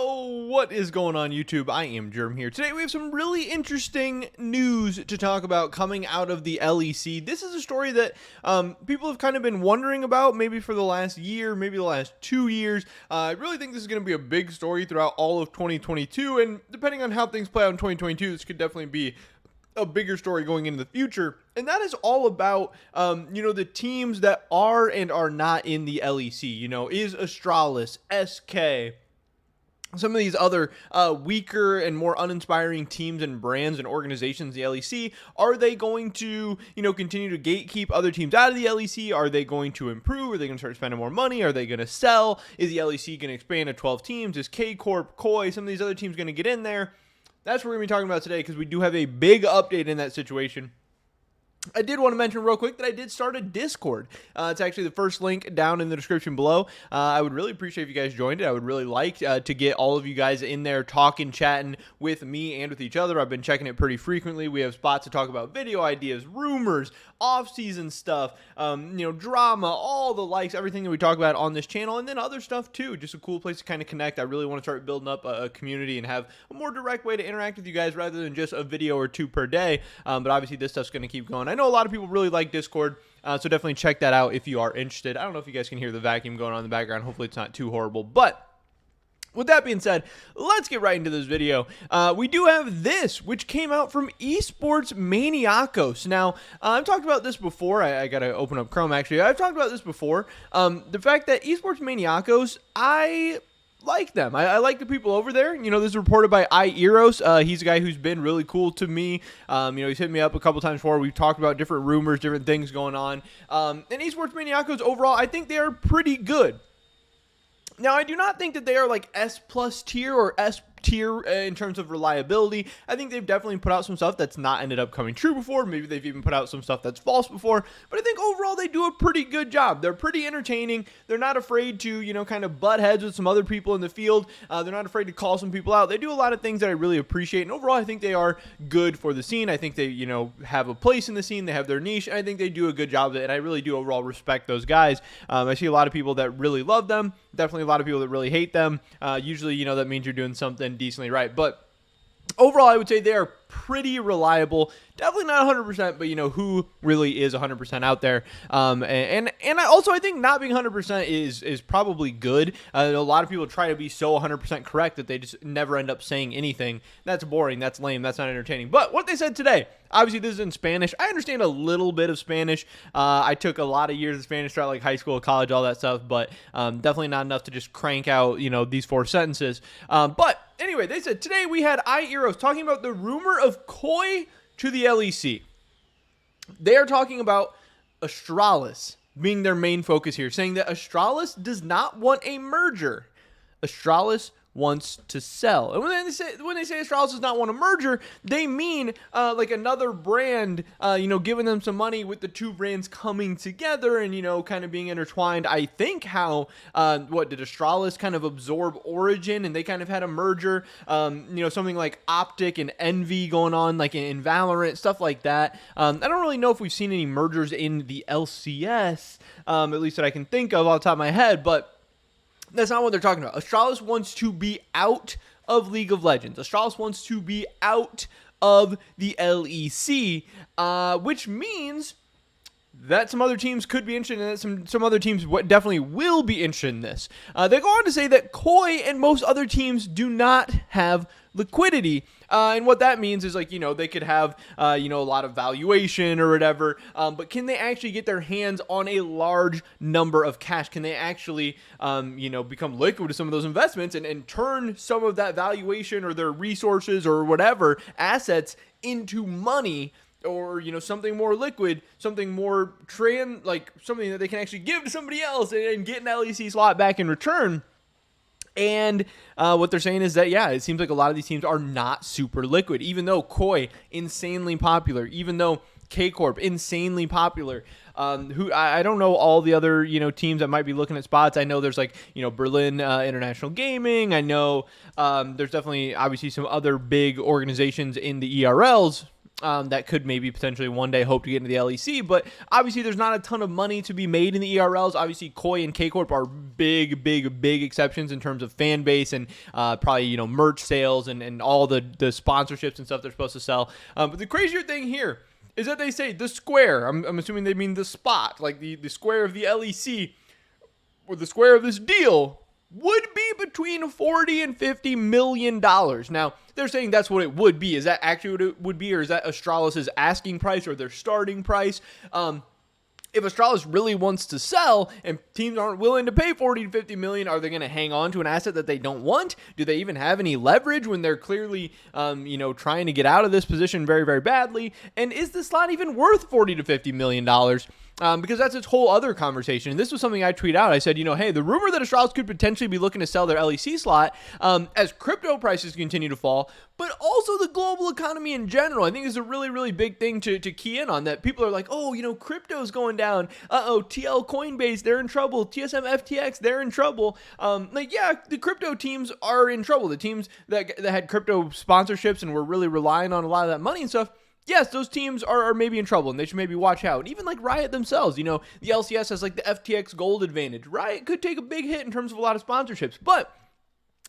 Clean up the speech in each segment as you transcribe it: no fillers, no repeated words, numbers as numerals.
Yo, what is going on YouTube? I am Germ here. Today we have some really interesting news to talk about coming out of the LEC. This is a story that people have kind of been wondering about maybe for the last year, maybe the last 2 years. I really think this is going to be a big story throughout all of 2022, and depending on how things play out in 2022, this could definitely be a bigger story going into the future. And that is all about, the teams that are and are not in the LEC. Is Astralis, SK, some of these other weaker and more uninspiring teams and brands and organizations in the LEC, are they going to, continue to gatekeep other teams out of the LEC? Are they going to improve? Are they going to start spending more money? Are they going to sell? Is the LEC going to expand to 12 teams? Is Kcorp, Koi, some of these other teams going to get in there? That's what we're going to be talking about today, because we do have a big update in that situation. I did want to mention real quick that I did start a Discord. It's actually the first link down in the description below. I would really appreciate if you guys joined it. I would really like to get all of you guys in there talking, chatting with me and with each other. I've been checking it pretty frequently. We have spots to talk about video ideas, rumors, off-season stuff, drama, all the likes, everything that we talk about on this channel, and then other stuff too. Just a cool place to kind of connect. I really want to start building up a community and have a more direct way to interact with you guys rather than just a video or two per day. But obviously this stuff's going to keep going. I know a lot of people really like Discord, so definitely check that out if you are interested. I don't know if you guys can hear the vacuum going on in the background. Hopefully it's not too horrible, but with that being said, let's get right into this video. We do have this, which came out from Esports Maniacos. Now, I've talked about this before. I got to open up Chrome, actually. I've talked about this before. The fact that Esports Maniacos, I like them. I like the people over there. This is reported by iEros. He's a guy who's been really cool to me. He's hit me up a couple times before. We've talked about different rumors, different things going on. And Esports Maniacos, overall, I think they are pretty good. Now, I do not think that they are like S+ tier or S tier in terms of reliability. I think they've definitely put out some stuff that's not ended up coming true before. Maybe they've even put out some stuff that's false before. But I think overall they do a pretty good job. They're pretty entertaining. They're not afraid to, kind of butt heads with some other people in the field. They're not afraid to call some people out. They do a lot of things that I really appreciate. And overall, I think they are good for the scene. I think they, have a place in the scene. They have their niche. And I think they do a good job of it. And I really do overall respect those guys. I see a lot of people that really love them. Definitely a lot of people that really hate them. Usually, that means you're doing something decently right. But overall, I would say they are pretty reliable. Definitely not 100%, but who really is 100% out there? And I think not being 100% is probably good. A lot of people try to be so 100% correct that they just never end up saying anything. That's boring. That's lame. That's not entertaining. But what they said today, obviously this is in Spanish. I understand a little bit of Spanish. I took a lot of years of Spanish throughout like high school, college, all that stuff, but definitely not enough to just crank out these 4 sentences. But anyway, they said today we had iEros talking about the rumor of Koi to the LEC. They are talking about Astralis being their main focus here, saying that Astralis does not want a merger. Astralis wants to sell. And when they say Astralis does not want a merger, they mean like another brand, giving them some money with the two brands coming together and, kind of being intertwined. I think how, did Astralis kind of absorb Origin and they kind of had a merger, something like Optic and Envy going on, like in Valorant, stuff like that. I don't really know if we've seen any mergers in the LCS, at least that I can think of off the top of my head, but that's not what they're talking about. Astralis wants to be out of League of Legends. Astralis wants to be out of the LEC, which means that some other teams could be interested in it. Some other teams definitely will be interested in this. They go on to say that Koi and most other teams do not have liquidity. And what that means is, like, they could have, a lot of valuation or whatever, but can they actually get their hands on a large number of cash? Can they actually, become liquid to some of those investments and turn some of that valuation or their resources or whatever assets into money? Or, something more liquid, something more something that they can actually give to somebody else and get an LEC slot back in return. And what they're saying is that, it seems like a lot of these teams are not super liquid, even though Koi, insanely popular, even though Kcorp, insanely popular. Who I don't know all the other, teams that might be looking at spots. I know there's Berlin International Gaming. I know there's definitely obviously some other big organizations in the ERLs. that could maybe potentially one day hope to get into the LEC. But obviously, there's not a ton of money to be made in the ERLs. Obviously, Koi and Kcorp are big exceptions in terms of fan base and probably merch sales and all the sponsorships and stuff they're supposed to sell. But the crazier thing here is that they say the square. I'm assuming they mean the spot, like the square of the LEC, or the square of this deal would be between $40 and $50 million. Now, they're saying that's what it would be. Is that actually what it would be, or is that Astralis' asking price or their starting price? If Astralis really wants to sell and teams aren't willing to pay 40 to 50 million, are they going to hang on to an asset that they don't want? Do they even have any leverage when they're clearly, trying to get out of this position very, very badly? And is the slot even worth 40 to 50 million dollars? Because that's its whole other conversation. And this was something I tweeted out. I said, hey, the rumor that Astralis could potentially be looking to sell their LEC slot as crypto prices continue to fall, but also the global economy in general, I think is a really, really big thing to key in on. That people are like, crypto's going down. TL Coinbase, they're in trouble. TSM FTX, they're in trouble. The crypto teams are in trouble. The teams that had crypto sponsorships and were really relying on a lot of that money and stuff, yes, those teams are maybe in trouble, and they should maybe watch out. And even like Riot themselves, the LCS has like the FTX gold advantage. Riot could take a big hit in terms of a lot of sponsorships, but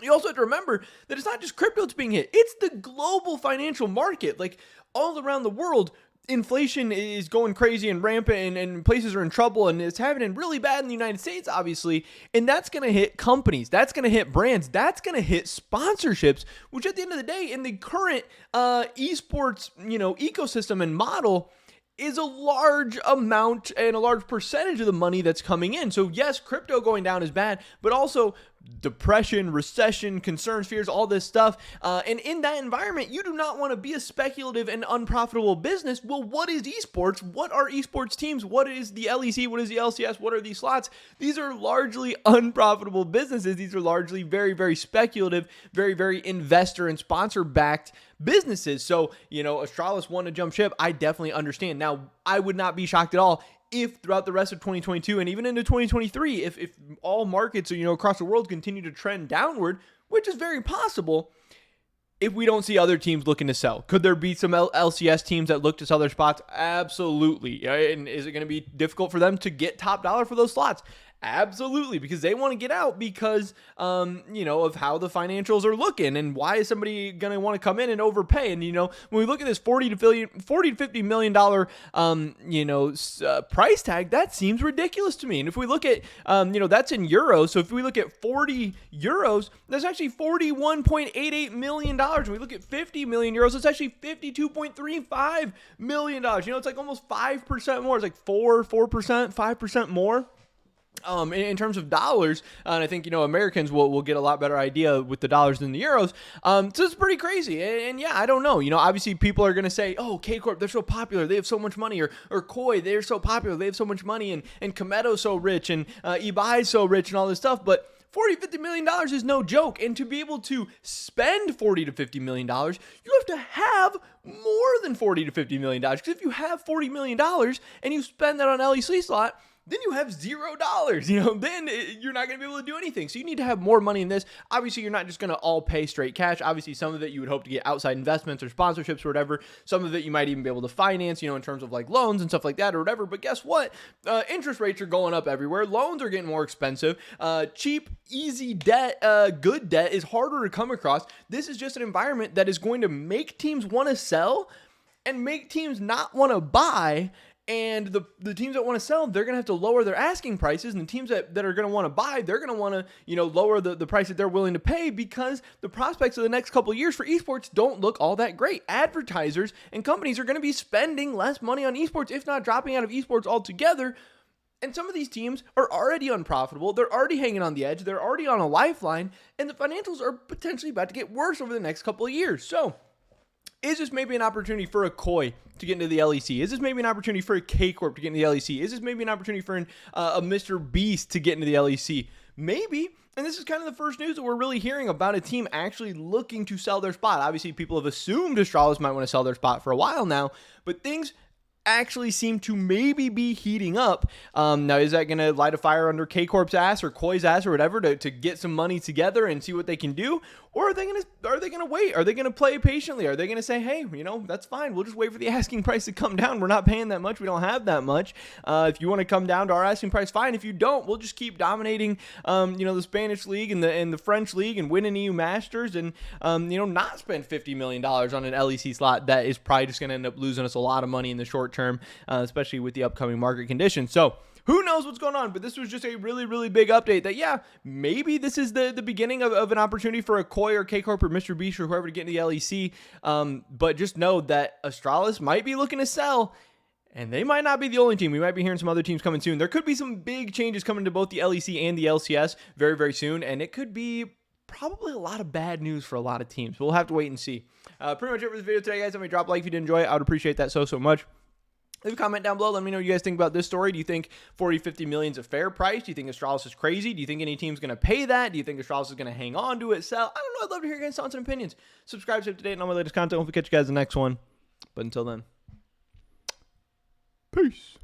you also have to remember that it's not just crypto that's being hit. It's the global financial market. Like all around the world, inflation is going crazy and rampant, and places are in trouble, and it's happening really bad in the United States, obviously. And that's going to hit companies. That's going to hit brands. That's going to hit sponsorships, which at the end of the day, in the current esports, ecosystem and model, is a large amount and a large percentage of the money that's coming in. So yes, crypto going down is bad, but also depression, recession, concerns, fears, all this stuff. And in that environment, you do not want to be a speculative and unprofitable business. Well, what is esports? What are esports teams? What is the LEC? What is the LCS? What are these slots? These are largely unprofitable businesses. These are largely very, very speculative, very, very investor and sponsor backed businesses. So, Astralis want to jump ship. I definitely understand. Now, I would not be shocked at all if throughout the rest of 2022 and even into 2023, if all markets, across the world continue to trend downward, which is very possible, if we don't see other teams looking to sell. Could there be some LCS teams that look to sell their spots? Absolutely. And is it going to be difficult for them to get top dollar for those slots? Absolutely, because they want to get out because, of how the financials are looking, and why is somebody going to want to come in and overpay? And, when we look at this $40 to $50 million, price tag, that seems ridiculous to me. And if we look at, that's in euros. So if we look at 40 euros, that's actually $41.88 million. When we look at 50 million euros, it's actually $52.35 million. It's like almost 5% more. It's like 4%, 5% more. In terms of dollars, and I think, Americans will get a lot better idea with the dollars than the euros. So it's pretty crazy. And yeah, I don't know. Obviously people are going to say, oh, Kcorp, they're so popular. They have so much money. Or Koi, they're so popular. They have so much money. And Kometo's so rich. And Ibai's so rich and all this stuff. But $40-50 million is no joke. And to be able to spend $40 to $50 million, you have to have more than $40 to $50 million. Because if you have $40 million and you spend that on LEC slot, then you have $0. Then you're not going to be able to do anything. So you need to have more money in this. Obviously, you're not just going to all pay straight cash. Obviously, some of it you would hope to get outside investments or sponsorships or whatever. Some of it you might even be able to finance, in terms of like loans and stuff like that or whatever. But guess what? Interest rates are going up everywhere. Loans are getting more expensive. Cheap, easy debt, good debt is harder to come across. This is just an environment that is going to make teams want to sell and make teams not want to buy. And the teams that want to sell, they're going to have to lower their asking prices. And the teams that are going to want to buy, they're going to want to, lower the price that they're willing to pay, because the prospects of the next couple of years for esports don't look all that great. Advertisers and companies are going to be spending less money on esports, if not dropping out of esports altogether. And some of these teams are already unprofitable. They're already hanging on the edge. They're already on a lifeline. And the financials are potentially about to get worse over the next couple of years. So is this maybe an opportunity for a Koi to get into the LEC? Is this maybe an opportunity for a Kcorp to get into the LEC? Is this maybe an opportunity for a Mr. Beast to get into the LEC? Maybe. And this is kind of the first news that we're really hearing about a team actually looking to sell their spot. Obviously, people have assumed Astralis might want to sell their spot for a while now, but things actually seem to maybe be heating up. Now, is that going to light a fire under Kcorp's ass or Koi's ass or whatever to get some money together and see what they can do? Or are they going to wait? Are they going to play patiently? Are they going to say, hey, that's fine. We'll just wait for the asking price to come down. We're not paying that much. We don't have that much. If you want to come down to our asking price, fine. If you don't, we'll just keep dominating, the Spanish league and the French league and win an EU Masters and, not spend $50 million on an LEC slot that is probably just going to end up losing us a lot of money in the short term, especially with the upcoming market conditions. So who knows what's going on, but this was just a really, really big update that, yeah, maybe this is the beginning of an opportunity for a Koi or Kcorp or Mr. Beast or whoever to get into the LEC. But just know that Astralis might be looking to sell, and they might not be the only team. We might be hearing some other teams coming soon. There could be some big changes coming to both the LEC and the LCS very, very soon, and it could be probably a lot of bad news for a lot of teams. We'll have to wait and see. Pretty much it for this video today, guys. Let me drop a like if you did enjoy it. I would appreciate that so much. Leave a comment down below. Let me know what you guys think about this story. Do you think 40-50 million is a fair price? Do you think Astralis is crazy? Do you think any team's going to pay that? Do you think Astralis is going to hang on to it, sell? I don't know. I'd love to hear your guys' thoughts and opinions. Subscribe, stay up to date on all my latest content. We'll catch you guys in the next one. But until then, peace.